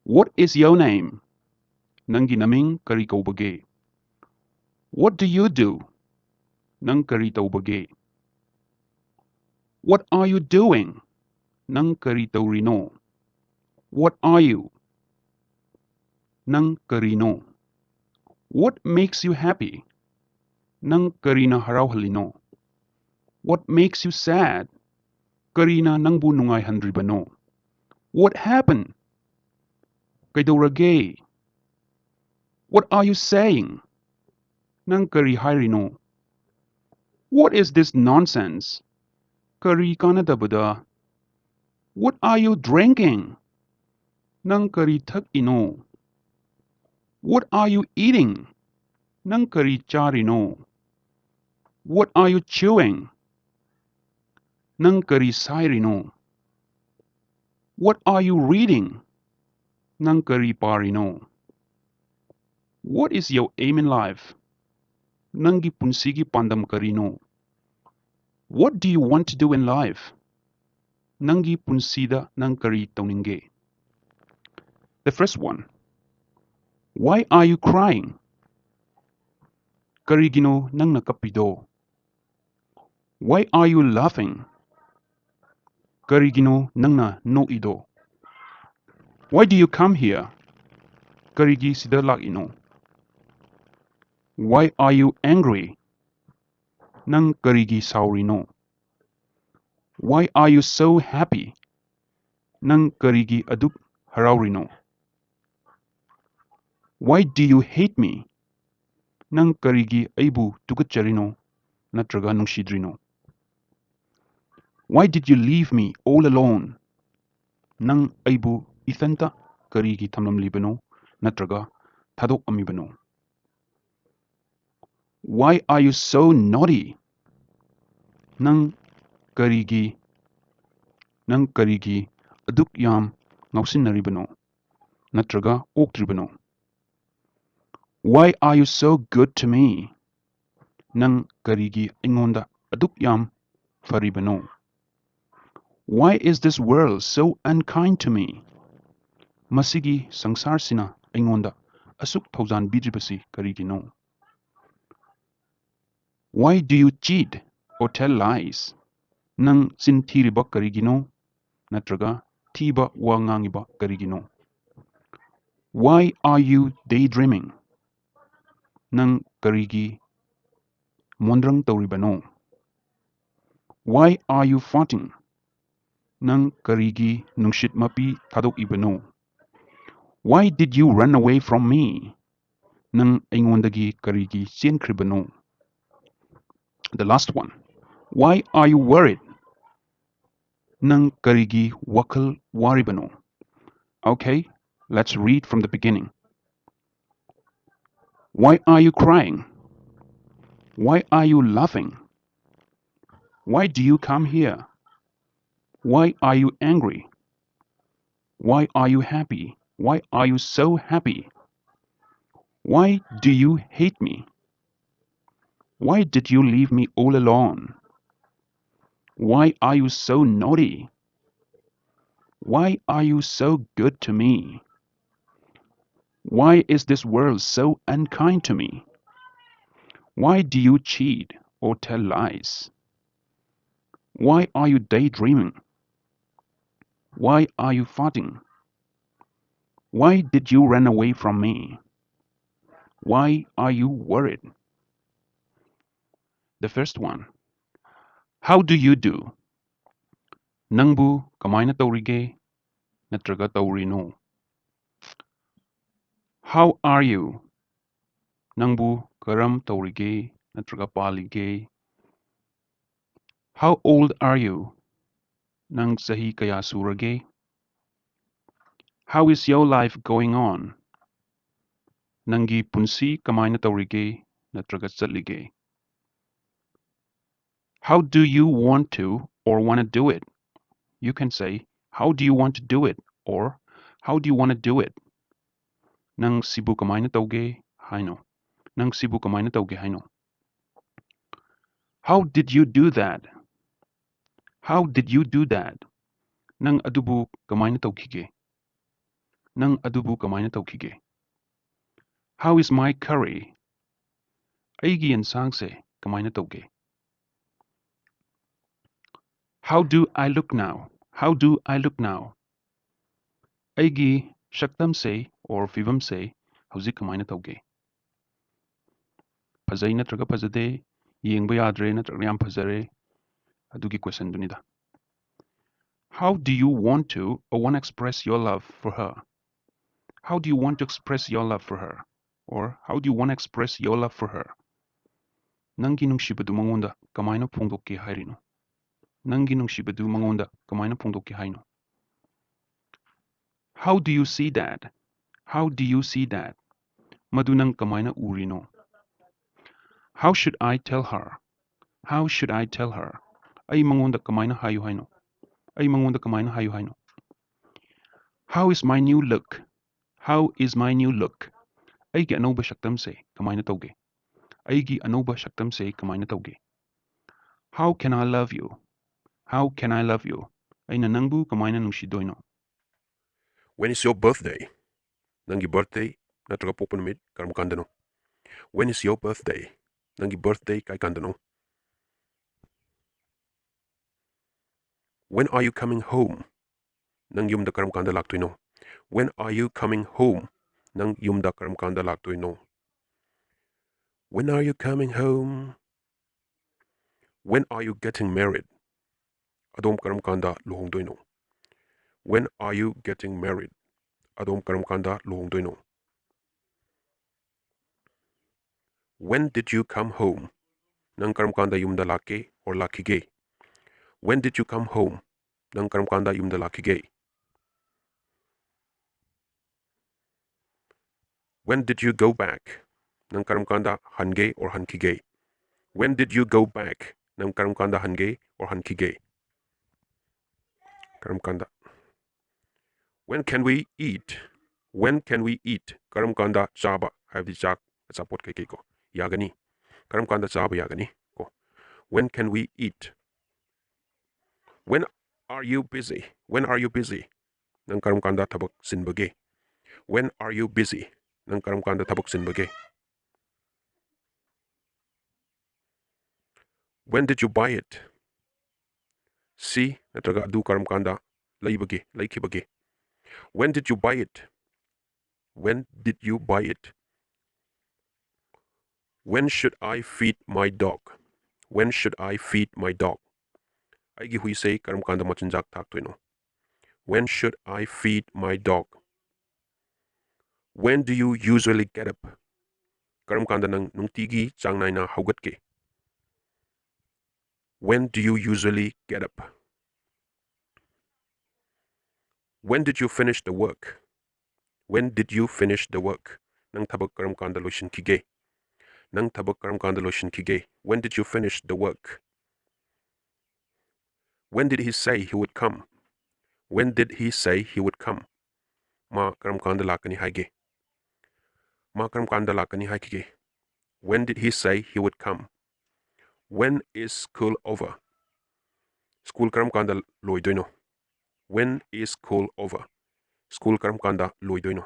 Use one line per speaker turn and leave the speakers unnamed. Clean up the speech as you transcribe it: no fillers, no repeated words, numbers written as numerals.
What is your name? Nangi naming kari kaubage. What do you do? Nang kari taubage. What are you doing? Nang kari taurino. What are you? Nang karino. What makes you happy? Nang karina harauhalino. What makes you sad? Karina nang bunungay handribano. What happened? Kaidaurage. What are you saying? Nang kari hairino. What is this nonsense? Kari kanadabada. What are you drinking? Nang kari thak ino. What are you eating? Nang kari charino. What are you chewing? Nang kari sairino. What are you reading? Nang kari parino. What is your aim in life? Nangi punsigi pandam karino. What do you want to do in life? Nangi punsida nang kari touninge. The first one. Why are you crying? Karigino nang nakapido. Why are you laughing? Karigino nang na no ido. Why do you come here? Karigi sida ino. Why are you angry? Nang karigi saurino. Why are you so happy? Nang karigi aduk haraurino. Why do you hate me? Nang karigi aibu tukacharino natraga nungshidrino. Why did you leave me all alone? Nang aibu ithanta karigi thamlamlibano natraga thadok amibano. Why are you so naughty? Nang karigi aduk yam ngausinnaribano natraga oktribano. Why are you so good to me? Nang karigi ingonda aduk yam faribano. Why is this world so unkind to me? Masigi sangsarsina ingonda asuk thaujan bidribasi karigino. Why do you cheat or tell lies? Nang sin thiriba karigino natraga thiba wa ngangiba karigino. Why are you daydreaming? Nang karigi mondrang tauribano. Why are you farting? Nang karigi nungshit mapi thadok ibano. Why did you run away from me? Nang aingondagi karigi sienkribano. The last one. Why are you worried? Nang karigi wakal waribano. Okay, let's read from the beginning. Why are you crying? Why are you laughing? Why do you come here? Why are you angry? Why are you happy? Why are you so happy? Why do you hate me? Why did you leave me all alone? Why are you so naughty? Why are you so good to me? Why is this world so unkind to me? Why do you cheat or tell lies? Why are you daydreaming? Why are you farting? Why did you run away from me? Why are you worried? The first one. How do you do? Nangbu kamaina taurige natraga taurino. How are you? Nangbu karam taurige natraga palige. How old are you? Nang sahi kaya surage. How is your life going on? Nangi punsi kamaina taurige natraga satlige. How do you want to or want to do it? You can say, how do you want to do it? Or, how do you want to do it? Nang sibu kamaina tauge haino. Nang sibu kamaina tauge haino. How did you do that? How did you do that? Nang adubu kamaina taukige. Nang adubu kamaina tawkhige? How is my curry? Aigi yensangse kamaina tawge? How do I look now? How do I look now? Aigi shaktamse or fivamse hauzik kamaina tawge? Phazai natraga phazade? Yengba yadre natraga yam phazare? Adugi question dunida. How do you want to or want to express your love for her? How do you want to express your love for her? Or how do you want to express your love for her? Nangi nungsibadu mangonda kamaina phongdokke hairino? Nangi nungsibadu mangonda kamaina phongdokke haino? How do you see that? How do you see that? Madu nang kamaina urino? How should I tell her? How should I tell her? Ay mangonda kamaina hayu haino? Ay mangonda kamaina hayu haino? How is my new look? How is my new look? Aigi anauba shaktamse kamaina tawge? Aigi anauba shaktamse kamaina tawge? How can I love you? How can I love you? Aina nangbu kamaina nungsidoino?
When is your birthday? Nangi birthday natraga popanumit karam kandano. When is your birthday? Nangi birthday kai kandano. When are you coming home? Nang yumda karam kanda laktuino. When are you coming home? Nang yumda karam kanda laktuino. When are you coming home? When are you getting married? Adom karam kanda luhongdoino. When are you getting married? Adom karam kanda luhongdoino. When did you come home? Nang karam kanda yumda lake or lakige. When did you come home? Nang karam kanda yumda lakige. When did you go back? Nang karam kanda hange or hankige. When did you go back? Nang karam kanda hange or hankige. Karam kanda. When can we eat? When can we eat? Karam kanda chaba. Haibdi chak achapot kai ko. Yagani. Karam kanda chaba yagani ko. When can we eat? When are you busy? When are you busy? Nang karam kanda tabak sinbage. When are you busy? Nang karam kanda tabak sinbage. When did you buy it? Si natraga adu karam kanda laibage, laikibage. When did you buy it? When did you buy it? When should I feed my dog? When should I feed my dog? Aigi hui say karam kanda machinjak taktuino. When should I feed my dog? When do you usually get up? Karam kanda nang nungtigi changnaina haugatke. When do you usually get up? When did you finish the work? When did you finish the work? Nang tabak karam kanda loishin kige. Nang tabak karam kanda loishin kige. When did you finish the work? When did he say he would come? When did he say he would come? Ma karam kanda lakani haige. Ma karam kanda lakani haikige. When did he say he would come? When is school over? School karam kanda loidoino. When is school over? School karam kanda loidoino.